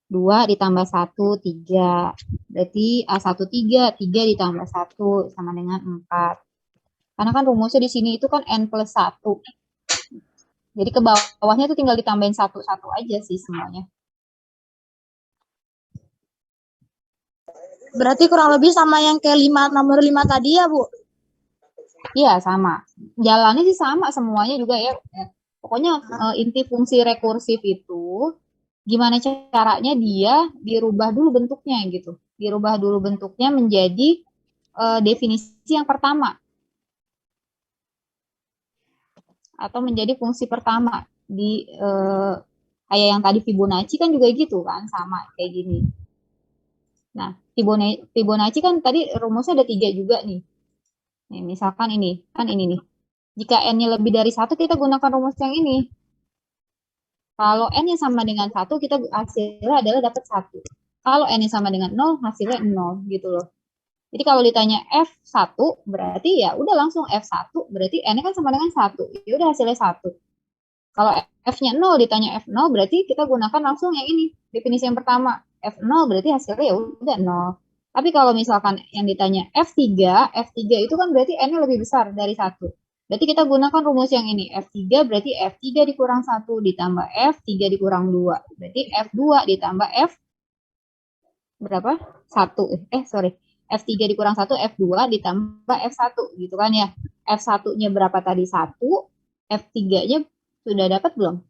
S1: 2 ditambah 1, 3. Berarti A1 3, 3 ditambah 1 sama dengan 4. Karena kan rumusnya di sini itu kan N plus 1. Jadi ke bawahnya tuh tinggal ditambahin 1 aja sih semuanya.
S5: Berarti kurang lebih sama yang ke nomor 5 tadi ya, Bu?
S1: Iya, sama. Jalannya sih sama semuanya juga ya. Pokoknya inti fungsi rekursif itu gimana caranya dia dirubah dulu bentuknya gitu. Dirubah dulu bentuknya menjadi definisi yang pertama. Atau menjadi fungsi pertama di kayak yang tadi Fibonacci kan juga gitu kan, sama kayak gini. Nah, Fibonacci kan tadi rumusnya ada 3 juga nih. Nih, misalkan ini, kan ini nih. Jika N-nya lebih dari 1, kita gunakan rumus yang ini. Kalau N-nya sama dengan 1, kita hasilnya adalah dapat 1. Kalau N-nya sama dengan 0, hasilnya 0 gitu loh. Jadi kalau ditanya F1, berarti ya udah langsung F1, berarti N-nya kan sama dengan 1. Ya udah hasilnya 1. Kalau F-nya 0 ditanya F0, berarti kita gunakan langsung yang ini, definisi yang pertama. F0 berarti hasilnya ya udah 0. Tapi kalau misalkan yang ditanya F3 itu kan berarti N-nya lebih besar dari 1. Berarti kita gunakan rumus yang ini. F3 berarti F3 dikurang 1 ditambah F3 dikurang 2. Berarti F2 ditambah F berapa? 1. F3 dikurang 1, F2 ditambah F1 gitu kan ya. F1-nya berapa tadi? 1. F3-nya sudah dapat belum?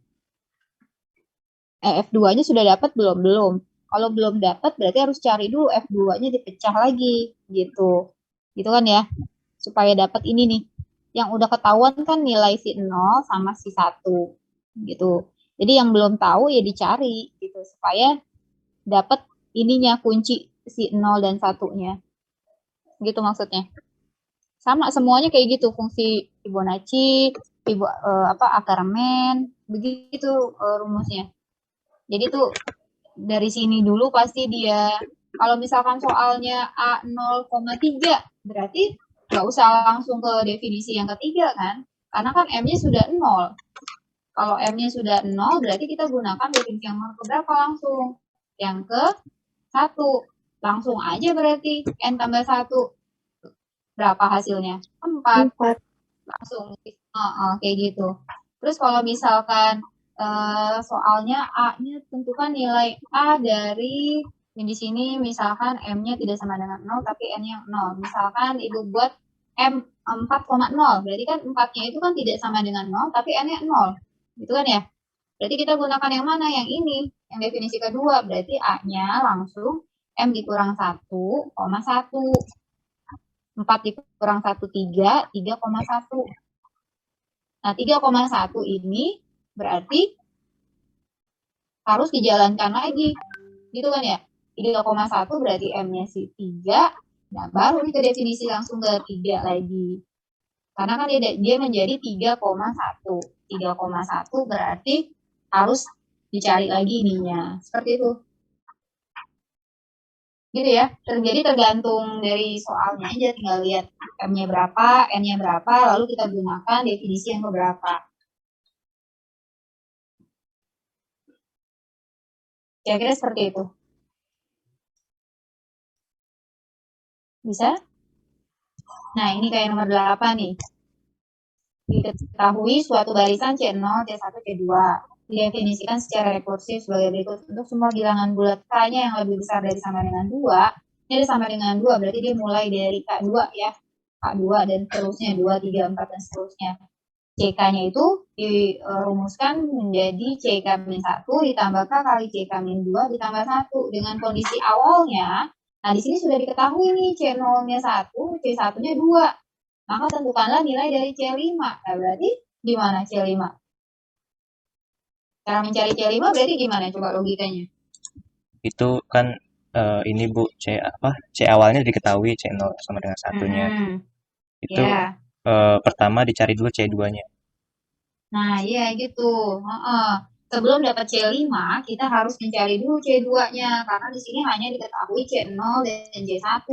S1: F2-nya sudah dapat belum? Belum. Kalau belum dapat berarti harus cari dulu F2-nya dipecah lagi gitu. Gitu kan ya. Supaya dapat ini nih. Yang udah ketahuan kan nilai si 0 sama si 1 gitu. Jadi yang belum tahu ya dicari gitu supaya dapat ininya kunci si 0 dan 1-nya. Gitu maksudnya. Sama semuanya kayak gitu, fungsi Fibonacci, Ackermann, begitu rumusnya. Jadi tuh dari sini dulu pasti dia, kalau misalkan soalnya A 0,3, berarti nggak usah langsung ke definisi yang ketiga kan, karena kan M-nya sudah 0. Kalau M-nya sudah 0, berarti kita gunakan definisi yang keberapa langsung? Yang ke 1. Langsung aja berarti N tambah 1. Berapa hasilnya? 4. Langsung kayak gitu. Terus kalau misalkan soalnya A-nya tentukan nilai A dari di sini misalkan M-nya tidak sama dengan 0 tapi N-nya 0. Misalkan Ibu buat M 4,0, berarti kan 4-nya itu kan tidak sama dengan 0 tapi N-nya 0. Gitu kan ya? Berarti kita gunakan yang mana? Yang ini, yang definisi kedua, berarti A-nya langsung M dikurang 1,1. 4 dikurang 1, 3, 3,1. Nah, 3,1 ini berarti harus dijalankan lagi. Gitu kan ya? 3,1 berarti M-nya si 3. Nah, baru ke definisi langsung ke 3 lagi. Karena kan dia menjadi 3,1. 3,1 berarti harus dicari lagi ininya. Seperti itu. Gitu ya. Jadi tergantung dari soalnya aja. Tinggal lihat M-nya berapa, N-nya berapa, lalu kita gunakan definisi yang berapa. Kira-kira seperti itu. Bisa? Nah, ini kayak nomor 8 nih. Diketahui suatu barisan C0, C1, C2 didefinisikan secara rekursif sebagai berikut. Untuk semua bilangan bulat K-nya yang lebih besar dari sama dengan 2, ini ada sama dengan 2, berarti dia mulai dari K2 ya. K2 dan seterusnya, 2, 3, 4, dan seterusnya. CK-nya itu dirumuskan menjadi CK-1 ditambah K kali CK-2 ditambah 1. Dengan kondisi awalnya, nah di sini sudah diketahui nih C0-nya 1, C1-nya 2. Maka tentukanlah nilai dari C5. Nah, berarti gimana C5? Cara mencari C5 berarti gimana coba logikanya?
S2: Itu kan ini Bu, C awalnya diketahui C0 sama dengan 1-nya. Itu pertama dicari dulu C2-nya.
S1: Nah, iya gitu. Sebelum dapat C5, kita harus mencari dulu C2-nya. Karena di sini hanya diketahui C0 dan C1.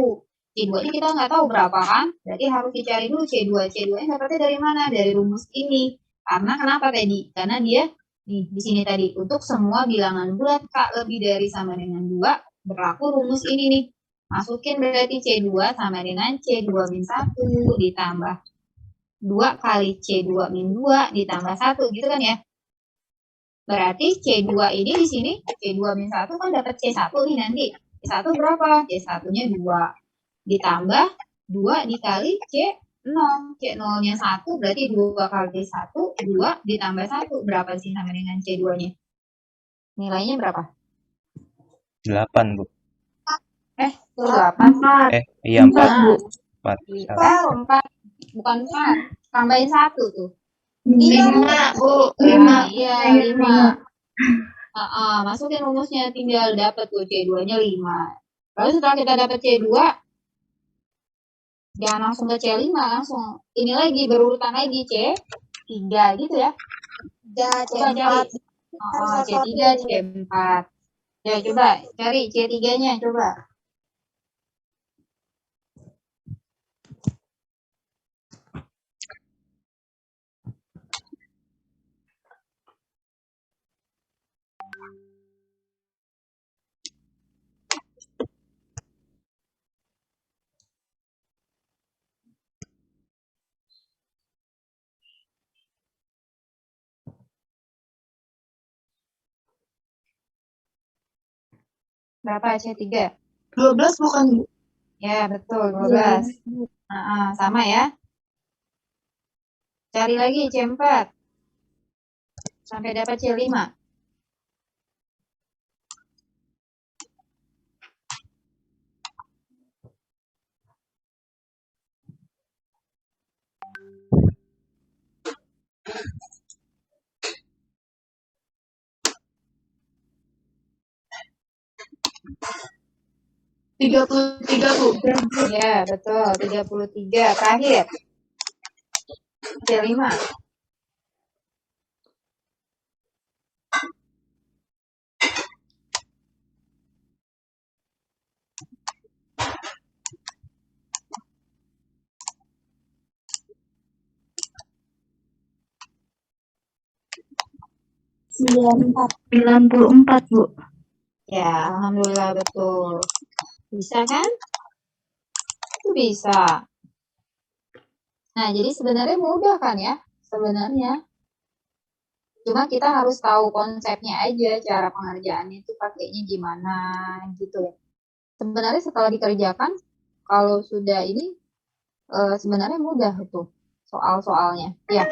S1: C2-nya kita nggak tahu berapa kan? Berarti harus dicari dulu C2. C2-nya dapatnya dari mana? Dari rumus ini. Karena kenapa tadi? Karena dia di sini tadi untuk semua bilangan bulat K lebih dari sama dengan 2 berlaku rumus ini nih. Masukin berarti C2 sama dengan C2 min 1 ditambah 2 kali C2 min 2 ditambah 1 gitu kan ya. Berarti C2 ini di sini C2 min 1 kan dapat C1 nih nanti. C1 berapa? C1-nya 2 ditambah 2 dikali C0. C0-nya 1 berarti 2 kali 1, 2 ditambah 1. Berapa sih sama dengan C2-nya? Nilainya berapa?
S2: 8, Bu.
S1: 8.
S2: Iya 4, Bu. 4.
S1: Bukan 4. Tambahin 1 tuh.
S4: 5, Bu.
S1: 5. Iya, 5. Masukin rumusnya, tinggal dapat tuh C2-nya 5. Lalu setelah kita dapat C2, jangan langsung ke C5, langsung ini lagi, berurutan lagi C3 gitu ya. Coba cari C3, C4. Ya, coba cari C3-nya, coba. Berapa C3?
S4: 12 bukan, Bu?
S1: Ya, betul, 12. Sama ya. Cari lagi C4. Sampai dapat C5.
S4: tiga, Bu.
S1: Ya, betul. 33. Terakhir. C5.
S5: Sembilan puluh empat, Bu.
S1: Ya, alhamdulillah betul. Bisa kan? Itu bisa. Nah, jadi sebenarnya mudah kan ya? Sebenarnya. Cuma kita harus tahu konsepnya aja, cara pengerjaannya itu pakainya gimana gitu ya. Sebenarnya setelah dikerjakan, kalau sudah ini sebenarnya mudah itu soal-soalnya. Ya.